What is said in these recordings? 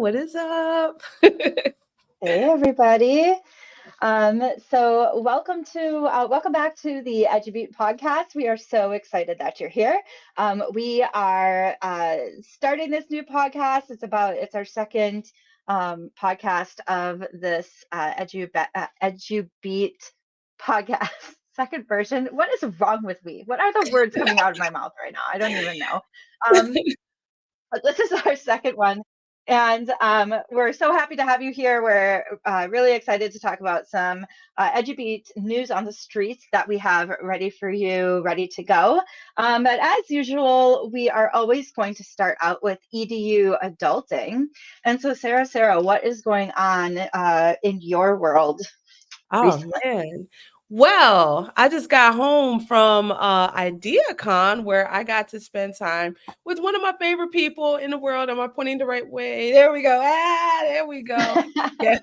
What is up? Hey everybody. So welcome back to the EduBeat podcast. We are so excited that you're here. We are starting this new podcast. It's our second podcast of this EduBeat podcast. Second version. What is wrong with me? What are the words coming out of my mouth right now? I don't even know. Um, but this is our second one. And we're so happy to have you here. We're really excited to talk about some EduBeat news on the streets that we have ready for you, ready to go. But as usual, we are always going to start out with EDU adulting. And so, Sarah, what is going on in your world Oh recently? man. Well, I just got home from IdeaCon where I got to spend time with one of my favorite people in the world. Am I pointing the right way? There we go. There we go. Yeah.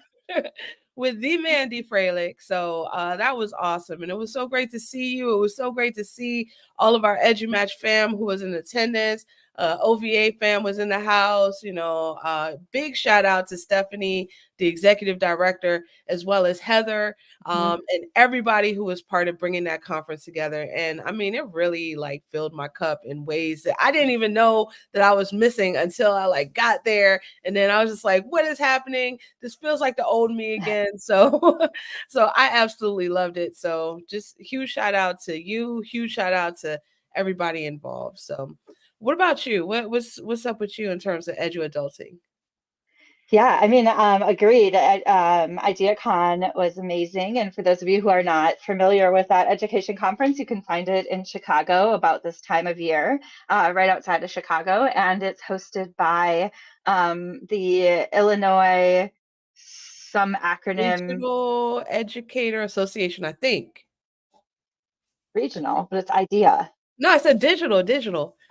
With the Mandy Freilich. So that was awesome. And it was so great to see you. It was so great to see all of our EduMatch fam who was in attendance. OVA fam was in the house. Big shout out to Stephanie, the executive director, as well as Heather, and everybody who was part of bringing that conference together. And I mean, it really filled my cup in ways that I didn't even know that I was missing until I got there. And then I was just like, what is happening? This feels like the old me again. So, so I absolutely loved it. So just huge shout out to you. Huge shout out to everybody involved. So what about you? What's up with you in terms of adulting? Yeah, I mean, agreed. IdeaCon was amazing. And for those of you who are not familiar with that education conference, you can find it in Chicago about this time of year, right outside of Chicago. And it's hosted by the Illinois, some acronym Regional Educator Association, I think. regional, but it's IDEA. No, I said digital.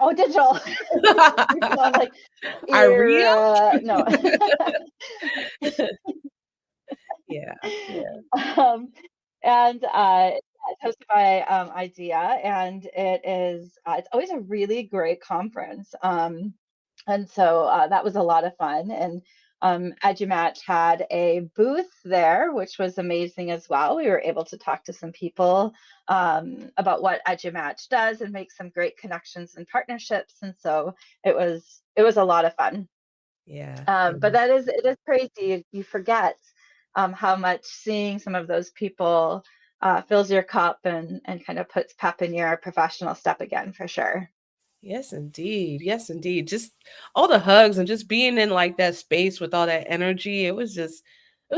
Oh, digital. I'm like, IREA? no. Yeah. Um, and it's hosted by IDEA, and it's always a really great conference. And so that was a lot of fun. And EduMatch had a booth there, which was amazing as well. We were able to talk to some people about what EduMatch does and make some great connections and partnerships. And so it was a lot of fun. Yeah. But it is crazy. You forget how much seeing some of those people fills your cup and kind of puts pep in your professional step again, for sure. Yes, indeed. Yes, indeed. Just all the hugs and just being in that space with all that energy. It was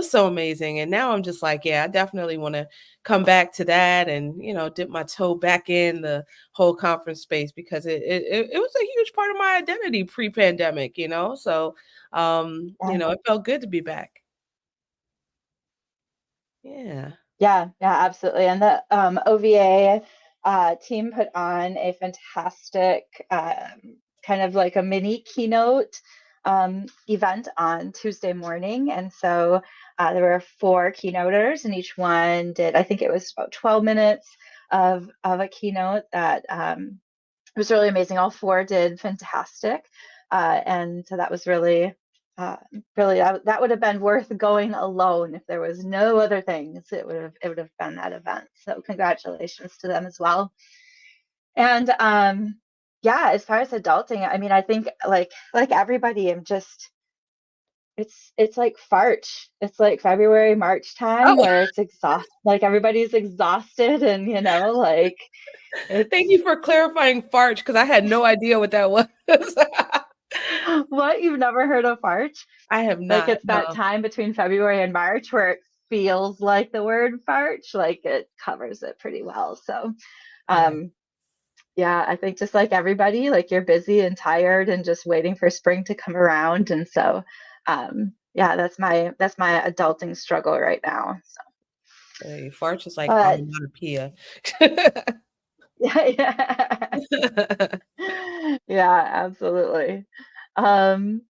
so amazing. And now I'm just yeah, I definitely want to come back to that and, dip my toe back in the whole conference space because it was a huge part of my identity pre-pandemic. So, it felt good to be back. Yeah. Yeah, absolutely. And the OVA team put on a fantastic kind of like a mini keynote event on Tuesday morning. And so there were four keynoters, and each one did, I think it was about 12 minutes of a keynote that was really amazing. All four did fantastic. And so that was uh, really that would have been worth going alone if there was no other things. It would have been that event. So congratulations to them as well. And yeah, as far as adulting, I mean, I think like everybody, it's like Farch. It's like February, March time Oh, where it's exhaust like everybody's exhausted and like it's thank you for clarifying Farch because I had no idea what that was. what, you've never heard of Farch? I have Like not. it's that No. time between February and March where it feels like the word March, like it covers it pretty well. So, Yeah. um, yeah, I think just like everybody, like you're busy and tired and just waiting for spring to come around. And so, yeah, that's my adulting struggle right now. So, Hey, Farch is like but onomatopoeia. yeah, yeah, absolutely. Um,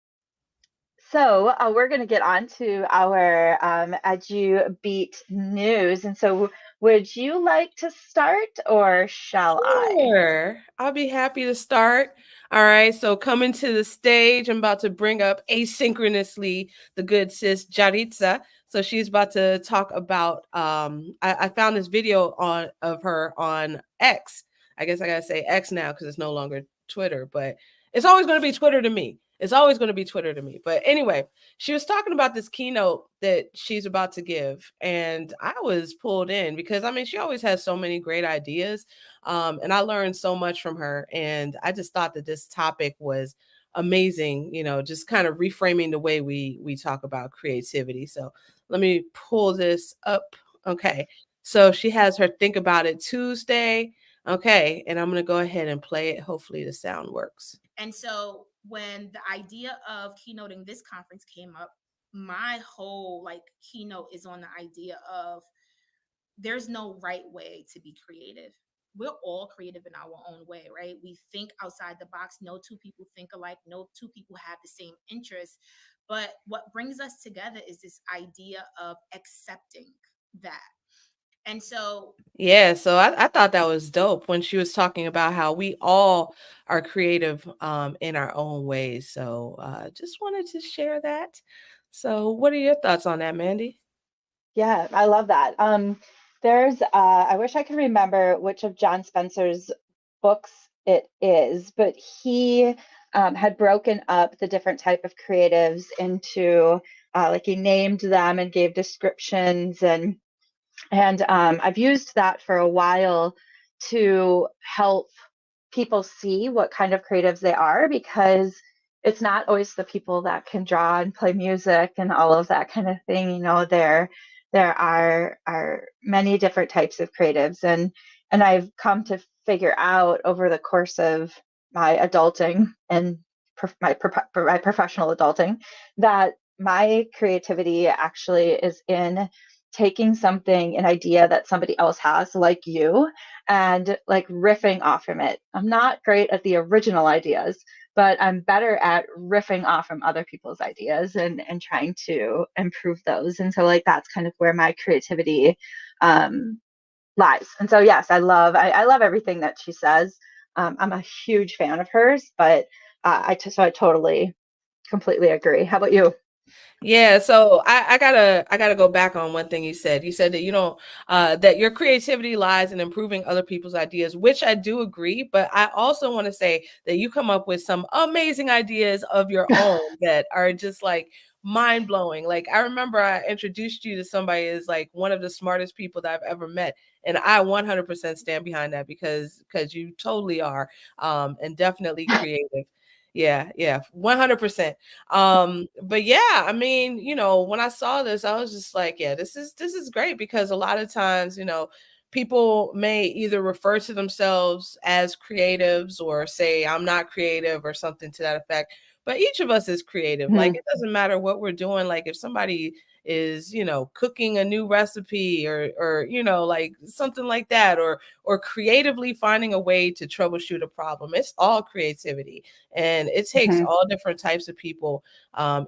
So we're going to get on to our EduBeat news. And so Would you like to start or shall I? Sure. I'll be happy to start. All right. So coming to the stage, I'm about to bring up asynchronously the good sis Jaritza. So she's about to talk about I found this video on of her on X. I guess I gotta say X now because it's no longer Twitter, but it's always gonna be Twitter to me. It's always going to be Twitter to me. But anyway, she was talking about this keynote that she's about to give. And I was pulled in because I mean, she always has so many great ideas. And I learned so much from her. And I just thought that this topic was amazing, just kind of reframing the way we talk about creativity. So let me pull this up. Okay. So she has her Think About It Tuesday. Okay. And I'm going to go ahead and play it. Hopefully the sound works. And so when the idea of keynoting this conference came up, my whole keynote is on the idea of there's no right way to be creative. We're all creative in our own way, right? We think outside the box. No two people think alike. No two people have the same interests. But what brings us together is this idea of accepting that. And so, Yeah, so I thought that was dope when she was talking about how we all are creative in our own ways. So just wanted to share that. So what are your thoughts on that, Mandy? Yeah, I love that. There's I wish I could remember which of John Spencer's books it is, but he had broken up the different type of creatives into like he named them and gave descriptions, and I've used that for a while to help people see what kind of creatives they are, because it's not always the people that can draw and play music and all of that kind of thing. There are many different types of creatives, and I've come to figure out over the course of my adulting and my professional adulting that my creativity actually is in taking something, an idea that somebody else has, like you, and like riffing off from it. I'm not great at the original ideas, but I'm better at riffing off from other people's ideas and trying to improve those. And so like that's kind of where my creativity lies. And so yes, I love everything that she says. I'm a huge fan of hers, but so I totally completely agree. How about you? Yeah, so I gotta go back on one thing you said. You said that you don't that your creativity lies in improving other people's ideas, which I do agree, but I also want to say that you come up with some amazing ideas of your own that are just like mind blowing. Like I remember I introduced you to somebody as like one of the smartest people that I've ever met, and I 100% stand behind that because you totally are and definitely creative. Yeah, yeah, 100%. But yeah, I mean, when I saw this, I was just like, yeah, this is great because a lot of times, people may either refer to themselves as creatives or say I'm not creative or something to that effect. But each of us is creative. Like Mhm. it doesn't matter what we're doing. Like if somebody is, cooking a new recipe or like something like that or creatively finding a way to troubleshoot a problem. It's all creativity. And it takes Mhm. all different types of people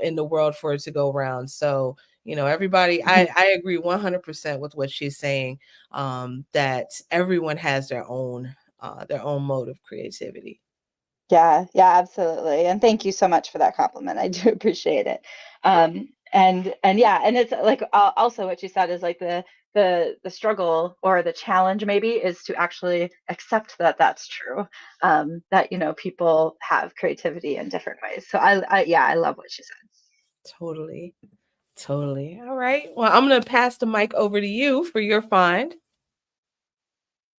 in the world for it to go around. So, everybody, Mhm. I agree 100% with what she's saying, that everyone has their own mode of creativity. Yeah, yeah, absolutely. And thank you so much for that compliment. I do appreciate it. And yeah, and it's like also what you said is like the struggle or the challenge maybe is to actually accept that that's true. That people have creativity in different ways. So I yeah, I love what she said. Totally. Totally. All right. Well, I'm going to pass the mic over to you for your find.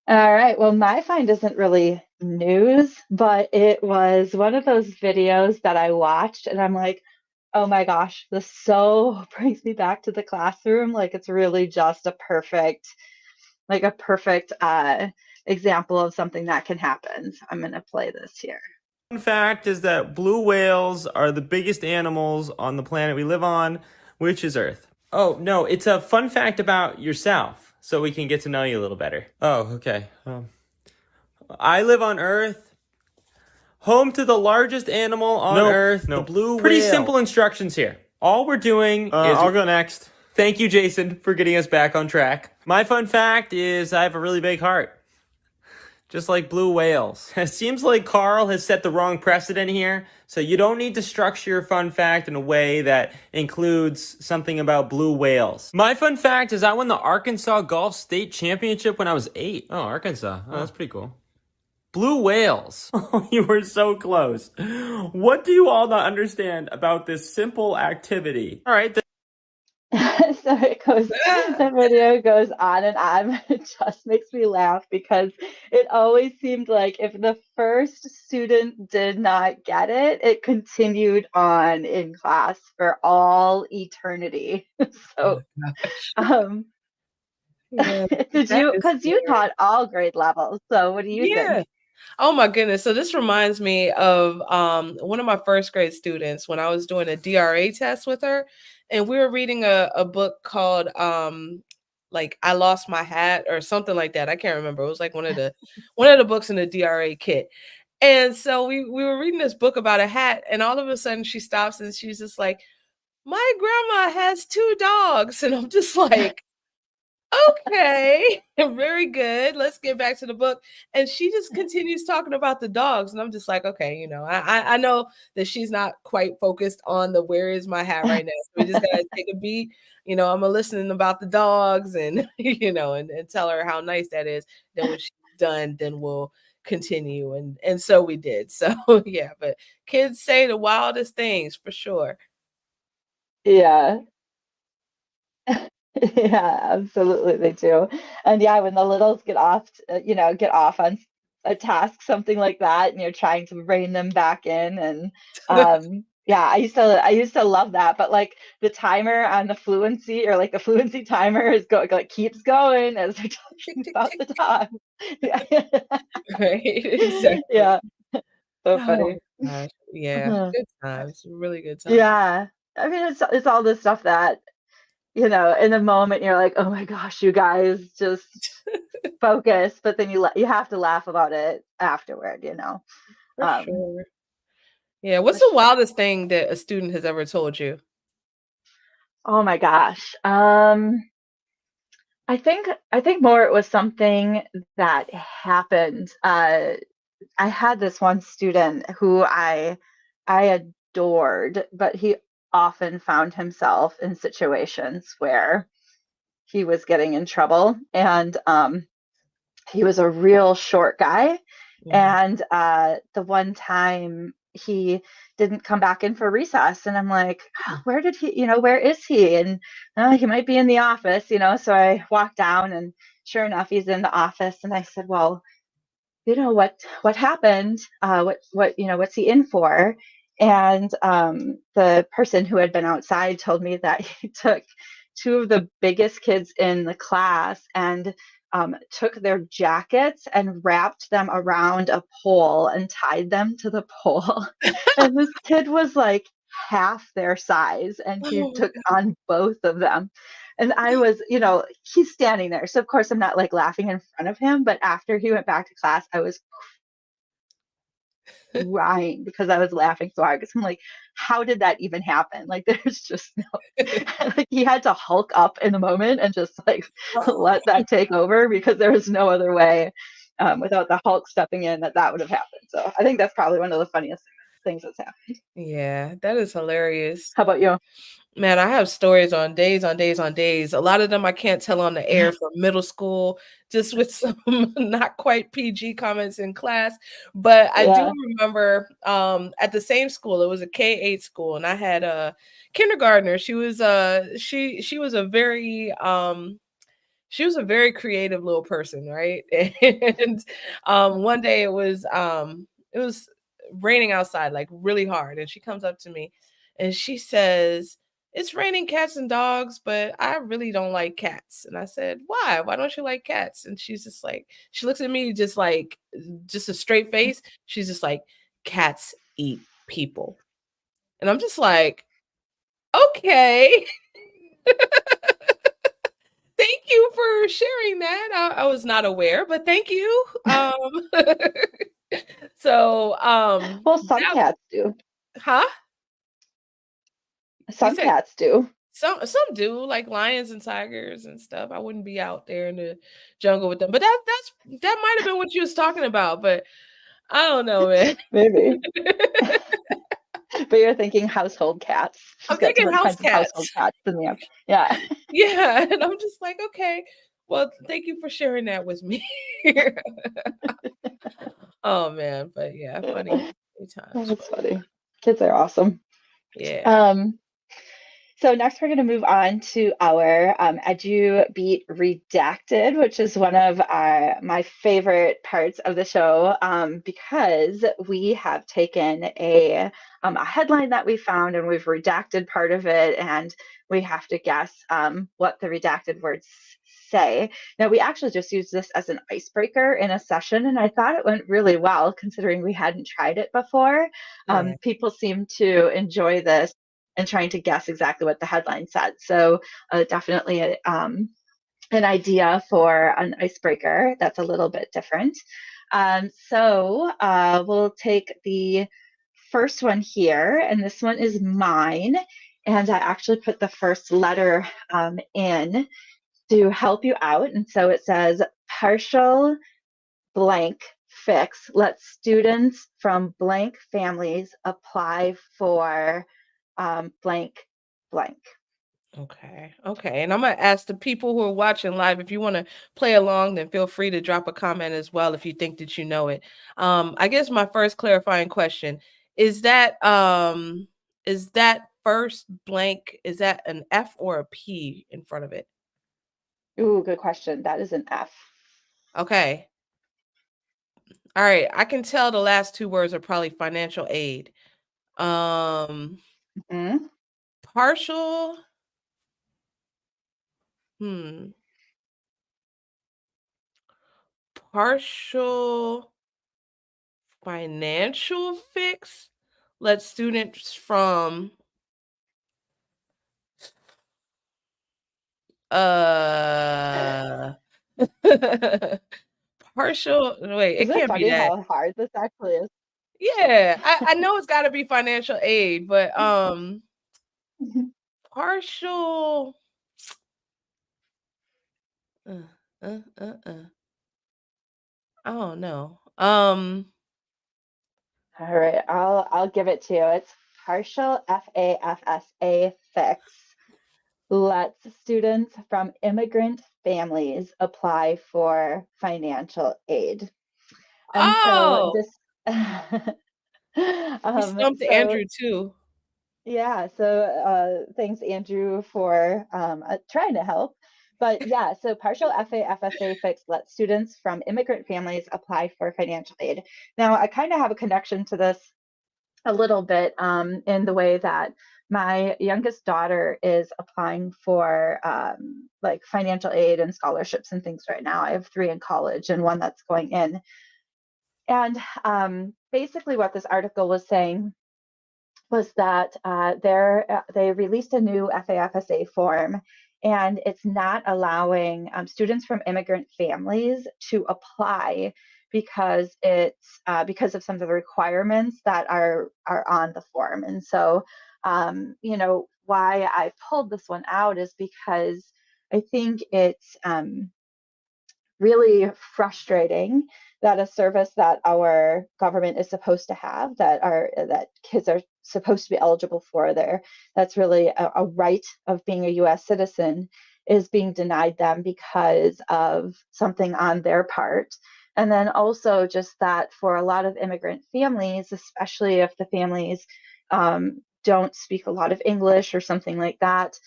All right. Well, my find isn't really news, but it was one of those videos that I watched, and I'm like, oh my gosh, this so brings me back to the classroom. Like it's really just a perfect example of something that can happen. So I'm gonna play this here. Fun fact is that blue whales are the biggest animals on the planet we live on, which is Earth. Oh, no, it's a fun fact about yourself, so we can get to know you a little better. Oh, okay. I live on Earth, home to the largest animal on Nope, Earth, the nope. blue Pretty whale. simple Instructions here. All we're doing is... I'll go next. Thank you, Jason, for getting us back on track. My fun fact is I have a really big heart. Just like blue whales. It seems like Carl has set the wrong precedent here, so you don't need to structure your fun fact in a way that includes something about blue whales. My fun fact is I won the Arkansas Golf State Championship when I was 8. Oh, Arkansas. Oh, that's pretty cool. Blue whales. Oh, you were so close. What do you all not understand about this simple activity? All right. So the video goes on and on. It just makes me laugh because it always seemed like if the first student did not get it, it continued on in class for all eternity. So, um, Yeah, because you taught all grade levels. So what do you think? Oh my goodness. So this reminds me of one of my first grade students when I was doing a DRA test with her, and we were reading a book called like I Lost My Hat or something like that. I can't remember. It was like one of the books in the DRA kit. And so we were reading this book about a hat, and all of a sudden she stops and she's just like, "My grandma has 2 dogs." And I'm just like, okay, very good. Let's get back to the book. And she just continues talking about the dogs. And I'm just like, okay, I know that she's not quite focused on the where is my hat right now. So we just gotta take a beat. I'm listening about the dogs and and tell her how nice that is. Then when she's done, then we'll continue. And so we did. So yeah, but kids say the wildest things for sure. Yeah. Yeah, absolutely they do. And yeah, when the littles get off, get off on a task, something like that, and you're trying to rein them back in. And yeah, I used to love that. But like the timer on the fluency or like the fluency timer is like keeps going as they're talking about the dog. Yeah. Right, exactly. Yeah. So Oh funny. gosh. Yeah, Uh-huh. good times, really good times. Yeah. I mean, it's all this stuff that in the moment you're like, oh my gosh, you guys just focus, but then you have to laugh about it afterward. For Um, sure. Yeah, what's the wildest thing that a student has ever told you? oh my gosh. I think more it was something that happened. I had this one student who I adored, but he often found himself in situations where he was getting in trouble, and he was a real short guy. Mhm. And the one time he didn't come back in for recess, and I'm like, where did he, where is he? And he might be in the office. So I walked down, and sure enough, he's in the office. And I said, well, what happened? What's he in for? And the person who had been outside told me that he took two of the biggest kids in the class and took their jackets and wrapped them around a pole and tied them to the pole. And this kid was like half their size, and he Oh my took on both of them. And I was, he's standing there. So of course I'm not like laughing in front of him, but after he went back to class, I was crying because I was laughing so hard because I'm like, how did that even happen? Like there's just no like he had to hulk up in the moment and just like let that take over because there was no other way without the Hulk stepping in that would have happened. So I think that's probably one of the funniest things that's happened. Yeah, that is hilarious. How about you? Man, I have stories on days on days on days. A lot of them I can't tell on the air from middle school, just with some not quite PG comments in class. But I do Yeah. remember at the same school, it was a K-8 school, and I had a kindergartner. She was a very creative little person, right? And one day it was raining outside like really hard, and she comes up to me and she says, "It's raining cats and dogs, but I really don't like cats." And I said, "Why? Why don't you like cats?" And she's just like, she looks at me just a straight face. She's just like, "Cats eat people." And I'm just like, "Okay." Thank you for sharing that. I was not aware, but thank you. So, Well, some cats do. huh? You Some said cats do. Some do, like lions and tigers and stuff. I wouldn't be out there in the jungle with them. But that might have been what you was talking about, but I don't know, man. Maybe. But you're thinking household cats. She's I'm got thinking different house kinds of household cats. cats than the other. Yeah. Yeah, and I'm just like, okay, well, thank you for sharing that with me. Oh man, but yeah, funny times. That's funny. Kids are awesome. Yeah. So next we're going to move on to our EduBeat Redacted, which is one of my favorite parts of the show because we have taken a headline that we found and we've redacted part of it, and we have to guess what the redacted words say. Now, we actually just used this as an icebreaker in a session, and I thought it went really well considering we hadn't tried it before. Yeah. People seem to enjoy this and trying to guess exactly what the headline said. So definitely an idea for an icebreaker that's a little bit different. So we'll take the first one here, and this one is mine. And I actually put the first letter in to help you out. And so it says partial blank fix lets students from blank families apply for blank blank. Okay. Okay. And I'm gonna ask the people who are watching live, if you want to play along, then feel free to drop a comment as well if you think that you know it. I guess my first clarifying question is that first blank, is that an F or a P in front of it? Ooh, good question. That is an F. Okay. All right. I can tell the last two words are probably financial aid. Mm-hmm. Partial. Partial financial fix lets students from uh partial, wait, it Isn't it can't be funny that. how hard this actually is? Yeah, I know it's got to be financial aid, but partial uh, uh, uh, uh. I don't know. All right, I'll give it to you. It's partial FAFSA fix lets students from immigrant families apply for financial aid. And so Oh, this you stumped so Andrew too. yeah, so thanks Andrew for trying to help. But yeah, so partial FAFSA fix lets students from immigrant families apply for financial aid. Now, I kind of have a connection to this a little bit in the way that my youngest daughter is applying for like financial aid and scholarships and things right now. I have 3 in college and one that's going in. And basically, what this article was saying was that they released a new FAFSA form, and it's not allowing students from immigrant families to apply because it's because of some of the requirements that are on the form. And so, why I pulled this one out is because I think it's really frustrating that a service that our government is supposed to have, that kids are supposed to be eligible for there, that's really a right of being a US citizen, is being denied them because of something on their part. And then also just that for a lot of immigrant families, especially if the families don't speak a lot of English or something like that,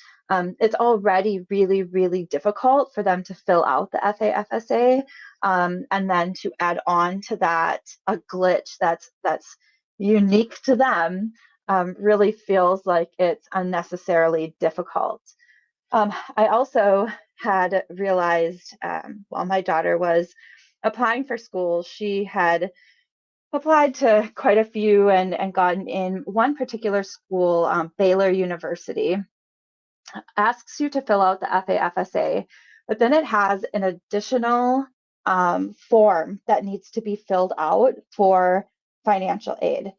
it's already really, really difficult for them to fill out the FAFSA, and then to add on to that a glitch that's unique to them really feels like it's unnecessarily difficult. I also had realized while my daughter was applying for school, she had applied to quite a few and gotten in one particular school, Baylor University, asks you to fill out the FAFSA, but then it has an additional form that needs to be filled out for financial aid.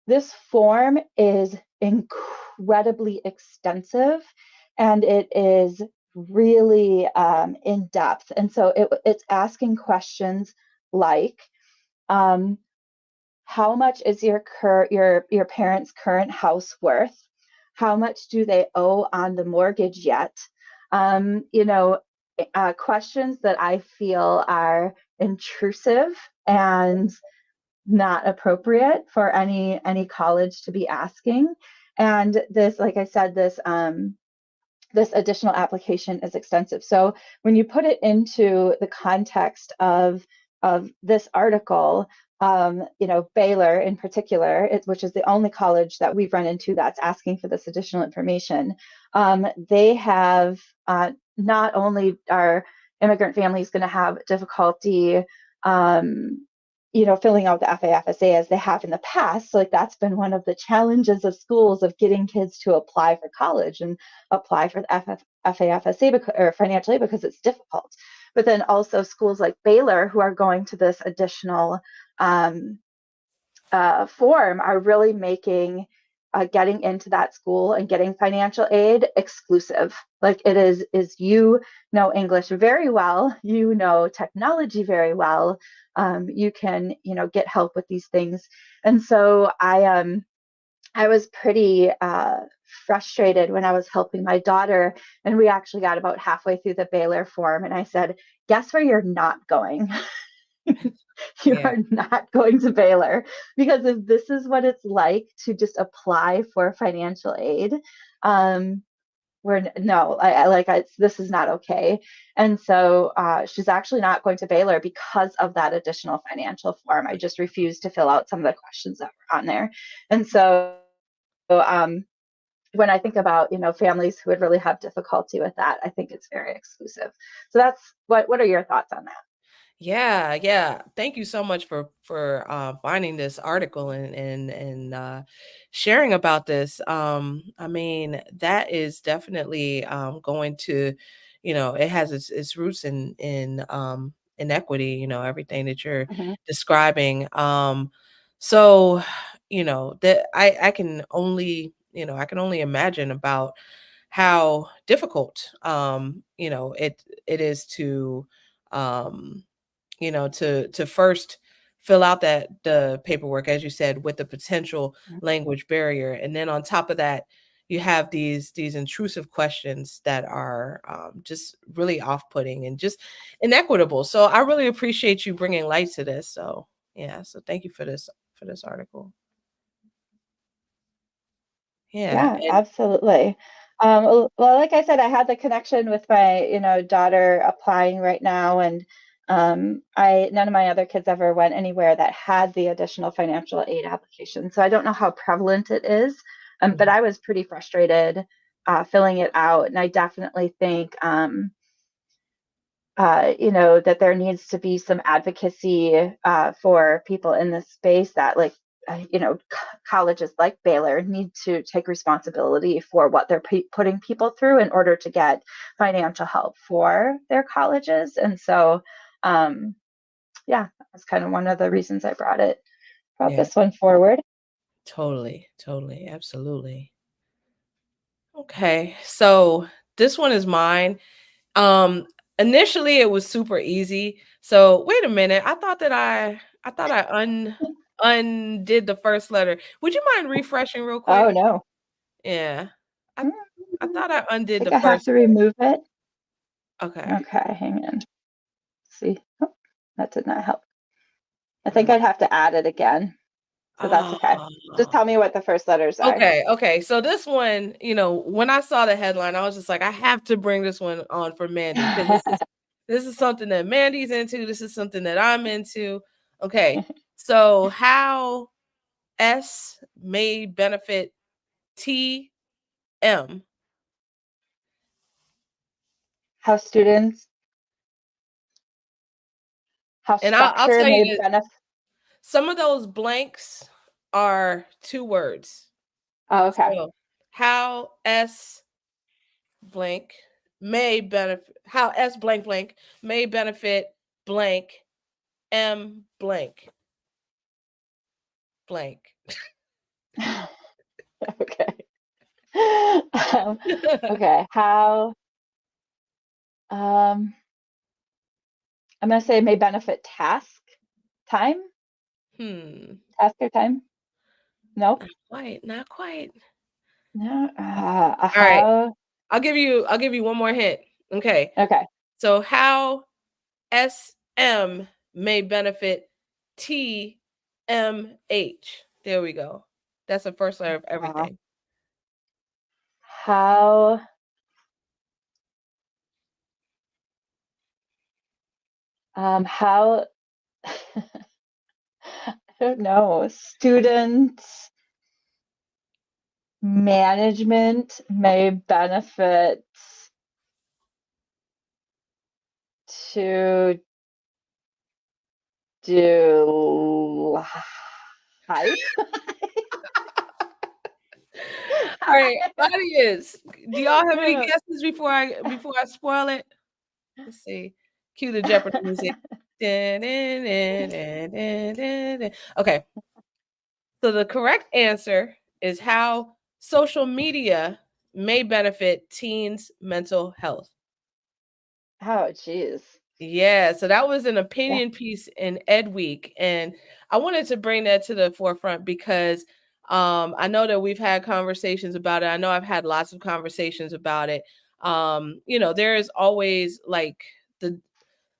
This form is incredibly extensive, and it is really in depth. And so it's asking questions like, how much is your parents' current house worth? How much do they owe on the mortgage yet? You know, questions that I feel are intrusive and not appropriate for any college to be asking. And this, like I said, this additional application is extensive. So when you put it into the context of this article, you know, Baylor in particular, which is the only college that we've run into that's asking for this additional information, they have not only are immigrant families going to have difficulty you know, filling out the FAFSA as they have in the past. So, like, that's been one of the challenges of schools of getting kids to apply for college and apply for the FAFSA or financial aid because it's difficult. But then also schools like Baylor, who are going to this additional form, are really making getting into that school and getting financial aid exclusive. Like, it is you know English very well, you know technology very well, you can, you know, get help with these things. And so I was pretty frustrated when I was helping my daughter, and we actually got about halfway through the Baylor form, and I said, "Guess where you're not going." You Yeah. are not going to Baylor, because if this is what it's like to just apply for financial aid, we're no, this is not okay. And so she's actually not going to Baylor because of that additional financial form. I just refused to fill out some of the questions that were on there. And so when I think about, you know, families who would really have difficulty with that, I think it's very exclusive. So that's what are your thoughts on that? Yeah, yeah. Thank you so much for finding this article and sharing about this. I mean, that is definitely going to, you know, it has its roots in inequity. You know, everything that you're Mm-hmm. describing. So, you know, that I can only, you know, I can only imagine about how difficult you know it is to um you know, to first fill out the paperwork, as you said, with the potential language barrier, and then on top of that, you have these intrusive questions that are just really off-putting and just inequitable. So I really appreciate you bringing light to this. So yeah, so thank you for this article. Yeah, Yeah, and absolutely. Well, like I said, I had the connection with my, you know, daughter applying right now, and I none of my other kids ever went anywhere that had the additional financial aid application. So I don't know how prevalent it is, but I was pretty frustrated filling it out, and I definitely think you know, that there needs to be some advocacy for people in this space that, like, you know, colleges like Baylor need to take responsibility for what they're putting people through in order to get financial help for their colleges. And so, yeah, that's kind of one of the reasons I brought yeah, this one forward. totally, totally, absolutely. Okay, so this one is mine. Um, Initially it was super easy. So wait a minute, I thought I undid the first letter. Would you mind refreshing real Oh quick? no. Yeah. I Mm, I thought I I undid think the I have first to remove it. letter. Okay. Okay, hang on. See, oh, that did not help. I think Uh, I'd have to add it again. So that's okay. Just oh. tell me what the first letters are. Okay, okay. So this one, you know, when I saw the headline, I was just like, I have to bring this one on for Mandy because this is something that Mandy's into. This is something that I'm into. Okay. So how S may benefit TM. How students, how And I'll structure tell you may that benefit. some of those blanks are two words. Oh, okay. So how S blank may benefit, how S blank blank may benefit blank M blank blank. Okay. Okay, how I'm gonna say may benefit time, task or time. Nope. Not quite. No. All right. How? I'll give you one more hint. Okay. Okay. So how SM may benefit TMH. There we go. That's the first letter of Wow. everything. How? How? I don't know. Students management may benefit to do hype. All right, audience. Do y'all have any guesses before I spoil it? Let's see. Cue the Jeopardy music. Dun, dun, dun, dun, dun, dun, dun. Okay. So the correct answer is how social media may benefit teens' mental health. Oh, geez. Yeah, so that was an Yeah. opinion piece in Ed Week, and I wanted to bring that to the forefront because I know that we've had conversations about it. I know I've had lots of conversations about it. There is always like the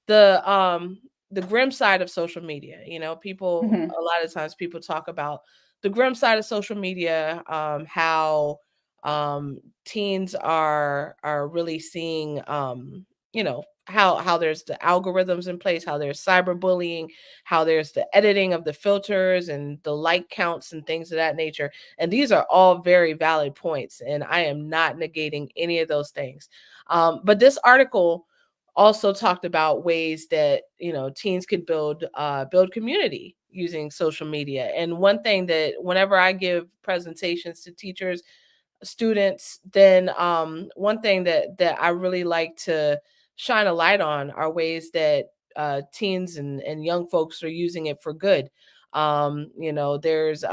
the um the grim side of social media. People Mhm. a lot of times people talk about the grim side of social media, how teens are really seeing how there's the algorithms in place, how there's cyberbullying, how there's the editing of the filters and the like counts and things of that nature. And these are all very valid points, and I am not negating any of those things. But this article also talked about ways that teens could build community using social media. And one thing that whenever I give presentations to teachers, students, then one thing that I really like to shine a light on are ways that teens and young folks are using it for good. There's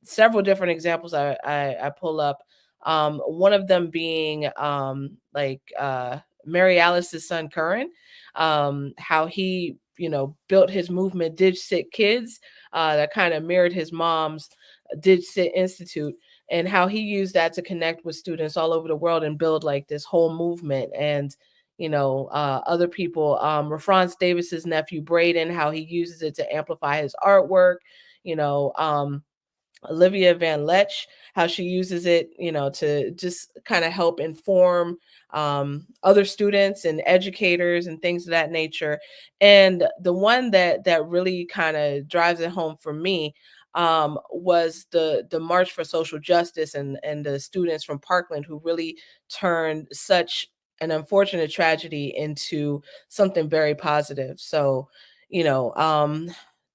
several different examples I pull up. One of them being Mary Alice's son Curran, how he built his movement Dig Sit Kids, that kind of mirrored his mom's Dig Sit Institute, and how he used that to connect with students all over the world and build like this whole movement. And other people, Rafronce Davis's nephew Braden, how he uses it to amplify his artwork. Olivia Van Lech, how she uses it, to just kind of help inform other students and educators and things of that nature. And the one that really kind of drives it home for me was the March for Social Justice and the students from Parkland who really turned such an unfortunate tragedy into something very positive. So,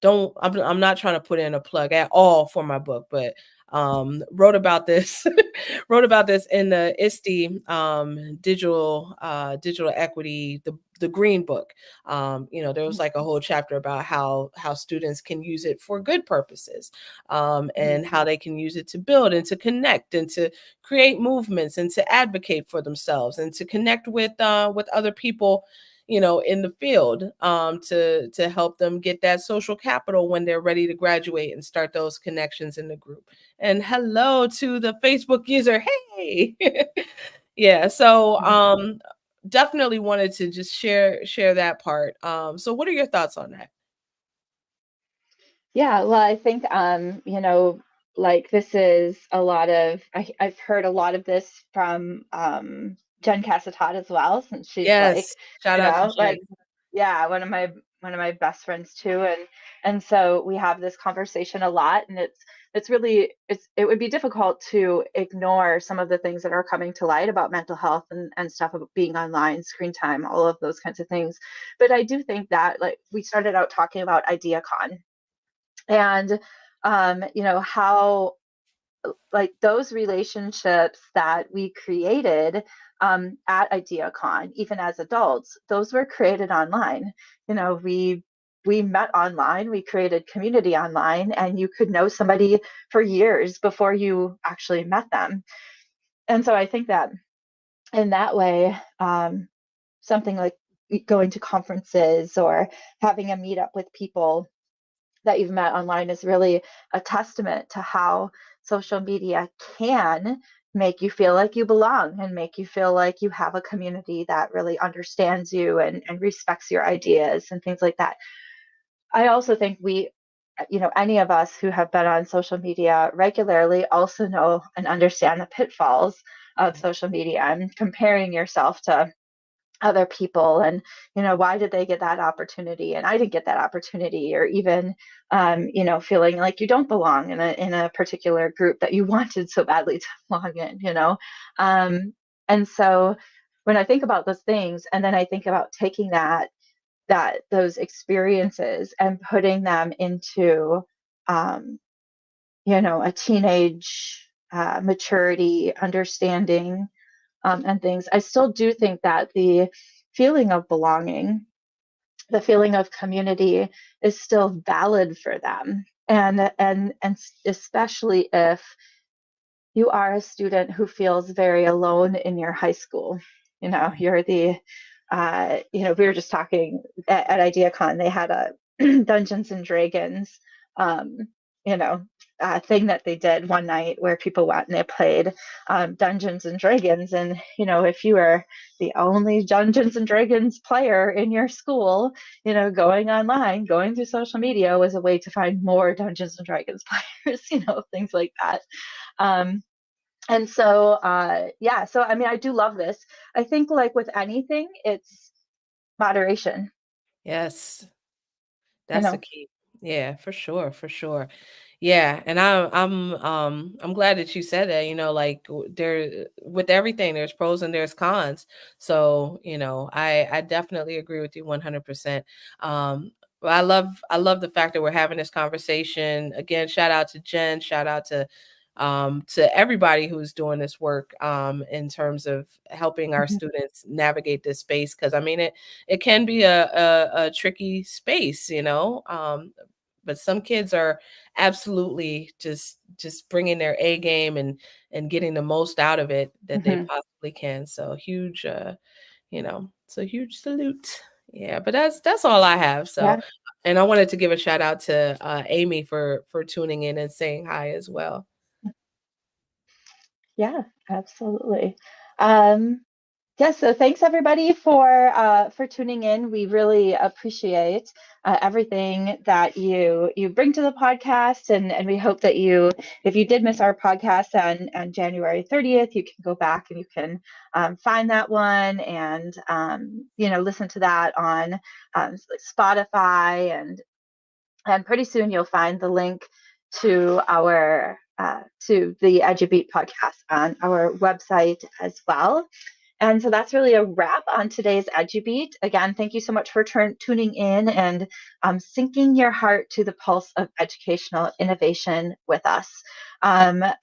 don't I'm not trying to put in a plug at all for my book, but wrote about this wrote about this in the ISTE digital equity, the green book. There was like a whole chapter about how students can use it for good purposes, and how they can use it to build and to connect and to create movements and to advocate for themselves and to connect with other people in the field, to help them get that social capital when they're ready to graduate and start those connections in the group. And hello to the Facebook user. Hey. Yeah, so definitely wanted to just share that part. So what are your thoughts on that? Yeah, well, I think like this is a lot of I've heard a lot of this from Jen Cassatot as well, since she's like, Yes, shout out to like, Jen. yeah, one of my best friends too, and so we have this conversation a lot, and it's really it would be difficult to ignore some of the things that are coming to light about mental health and stuff about being online, screen time, all of those kinds of things. But I do think that, like, we started out talking about IdeaCon, and how, like, those relationships that we created at IdeaCon, even as adults, those were created online. We met online, we created community online, and you could know somebody for years before you actually met them. And so I think that in that way, something like going to conferences or having a meetup with people that you've met online is really a testament to how social media can make you feel like you belong and make you feel like you have a community that really understands you and respects your ideas and things like that. I also think any of us who have been on social media regularly also know and understand the pitfalls of social media and comparing yourself to other people and why did they get that opportunity and I didn't get that opportunity, or even feeling like you don't belong in a particular group that you wanted so badly to belong in. And so when I think about those things, and then I think about taking those experiences and putting them into a teenage maturity, understanding, and things, I still do think that the feeling of belonging, the feeling of community is still valid for them. And especially if you are a student who feels very alone in your high school. You're we were just talking at IdeaCon, they had a Dungeons and Dragons, um, thing that they did one night where people went and they played Dungeons and Dragons. And, if you were the only Dungeons and Dragons player in your school, going online, going through social media was a way to find more Dungeons and Dragons players, things like that. And so, so I mean, I do love this. I think, like with anything, it's moderation. Yes, You that's the know, key. Yeah, for sure, for sure. Yeah, and I'm glad that you said that. Like there with everything, there's pros and there's cons. So I definitely agree with you 100%. But I love the fact that we're having this conversation again. Shout out to Jen. Shout out to everybody who's doing this work in terms of helping our Mhm. students navigate this space, because I mean it can be a tricky space, but some kids are absolutely just bringing their A game and getting the most out of it that they Mhm. possibly can. So huge, so huge salute. Yeah, but that's all I have. So, Yeah, and I wanted to give a shout out to Amy for tuning in and saying hi as well. yeah, absolutely. Um, Yeah, so thanks everybody for tuning in. We really appreciate everything that you bring to the podcast, and we hope that if you did miss our podcast on January 30th, you can go back and you can find that one and listen to that on Spotify, and pretty soon you'll find the link to to the EduBeat podcast on our website as well. And so that's really a wrap on today's EduBeat. Again, thank you so much for tuning in and syncing your heart to the pulse of educational innovation with us.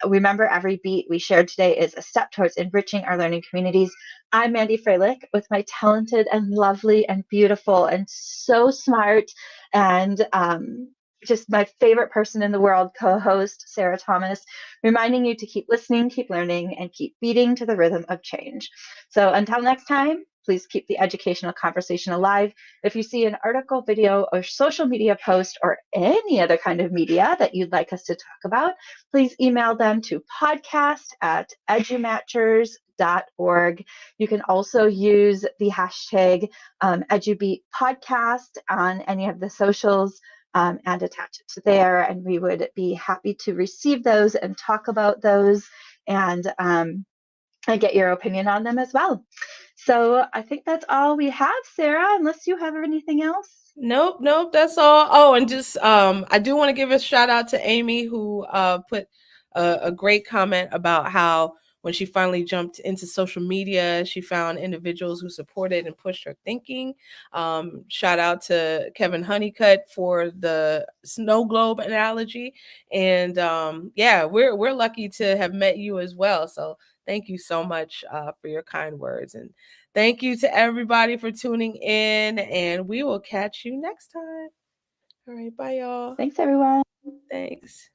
Remember, every beat we shared today is a step towards enriching our learning communities. I'm Mandy Freilich with my talented and lovely and beautiful and so smart and just my favorite person in the world, co-host Sarah Thomas, reminding you to keep listening, keep learning, and keep beating to the rhythm of change. So until next time, please keep the educational conversation alive. If you see an article, video, or social media post, or any other kind of media that you'd like us to talk about, please email them to podcast@edumatchers.org. You can also use the hashtag EduBeat podcast on any of the socials and attach it to there. And we would be happy to receive those and talk about those and get your opinion on them as well. So I think that's all we have, Sarah, unless you have anything else. Nope, that's all. Oh, and just I do want to give a shout out to Amy, who put a great comment about how when she finally jumped into social media, she found individuals who supported and pushed her thinking. Shout out to Kevin Honeycutt for the snow globe analogy, and yeah, we're lucky to have met you as well. So thank you so much for your kind words, and thank you to everybody for tuning in, and we will catch you next time. All right, bye, y'all. Thanks, everyone. Thanks.